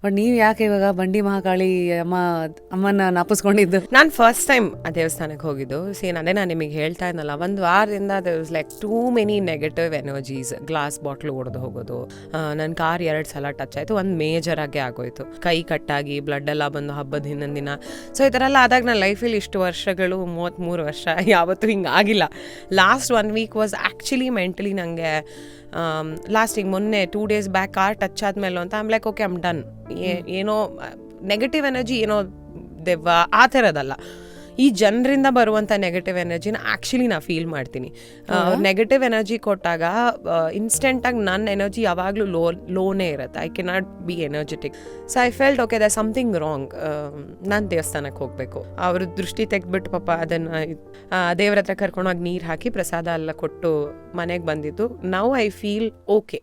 But ನೀವು ಯಾಕೆ ಇವಾಗ ಬಂಡಿ ಮಹಾಕಾಳಿ ಅಮ್ಮನ ನಾಪಿಸ್ಕೊಂಡಿದ್ದು? ನಾನು ಫಸ್ಟ್ ಟೈಮ್ ಆ ದೇವಸ್ಥಾನಕ್ಕೆ ಹೋಗಿದ್ದು. ಅದೇ ನಾನು ನಿಮಗೆ ಹೇಳ್ತಾ ಇದ್ನಲ್ಲ, ಒಂದು ವಾರದಿಂದ there was like too many negative energies. Glass bottle ಹೊಡೆದು ಹೋಗೋದು, ನನ್ನ ಕಾರ್ 2 ಸಲ ಟಚ್ ಆಯಿತು, ಒಂದು ಮೇಜರ್ ಆಗಿ ಆಗೋಯ್ತು, ಕೈ ಕಟ್ಟಾಗಿ ಬ್ಲಡ್ ಎಲ್ಲ ಬಂದು ಹಬ್ಬದ ಹಿಂದಿನ ದಿನ. ಸೊ ಈ ಥರ ಎಲ್ಲ ಆದಾಗ ನನ್ನ ಲೈಫಲ್ಲಿ ಇಷ್ಟು ವರ್ಷಗಳು 33 ವರ್ಷ ಯಾವತ್ತೂ ಹಿಂಗೆ ಆಗಿಲ್ಲ. Last 1 week was actually mentally ನನಗೆ ಲಾಸ್ಟಿಂಗ್ ಮೊನ್ನೆ 2 ಡೇಸ್ ಬ್ಯಾಕ್ ಕಾರ್ ಟಚ್ ಆದಮೇಲೆ ಅಂತ I'm like okay I'm done. ಏನೋ ನೆಗೆಟಿವ್ ಎನರ್ಜಿ ಏನೋ ದೆವ್ವ ಆ ಥರದಲ್ಲ, ಈ ಜನರಿಂದ ಬರುವಂಥ ನೆಗೆಟಿವ್ ಎನರ್ಜಿನ ಆ್ಯಕ್ಚುಲಿ ನಾ ಫೀಲ್ ಮಾಡ್ತೀನಿ. ನೆಗೆಟಿವ್ ಎನರ್ಜಿ ಕೊಟ್ಟಾಗ ಇನ್ಸ್ಟೆಂಟಾಗಿ ನನ್ನ ಎನರ್ಜಿ ಯಾವಾಗಲೂ ಲೋನೇ ಇರುತ್ತೆ. I cannot be energetic. So I felt okay the something wrong. ನಾನು ದೇವಸ್ಥಾನಕ್ಕೆ ಹೋಗಬೇಕು. ಅವರು ದೃಷ್ಟಿ ತೆಗೆದ್ಬಿಟ್ಟು ಪಾಪ ಅದನ್ನು ದೇವ್ರ ಹತ್ರ ಕರ್ಕೊಂಡೋಗಿ ನೀರು ಹಾಕಿ ಪ್ರಸಾದ ಎಲ್ಲ ಕೊಟ್ಟು ಮನೆಗೆ ಬಂದಿದ್ದು. Now I feel okay.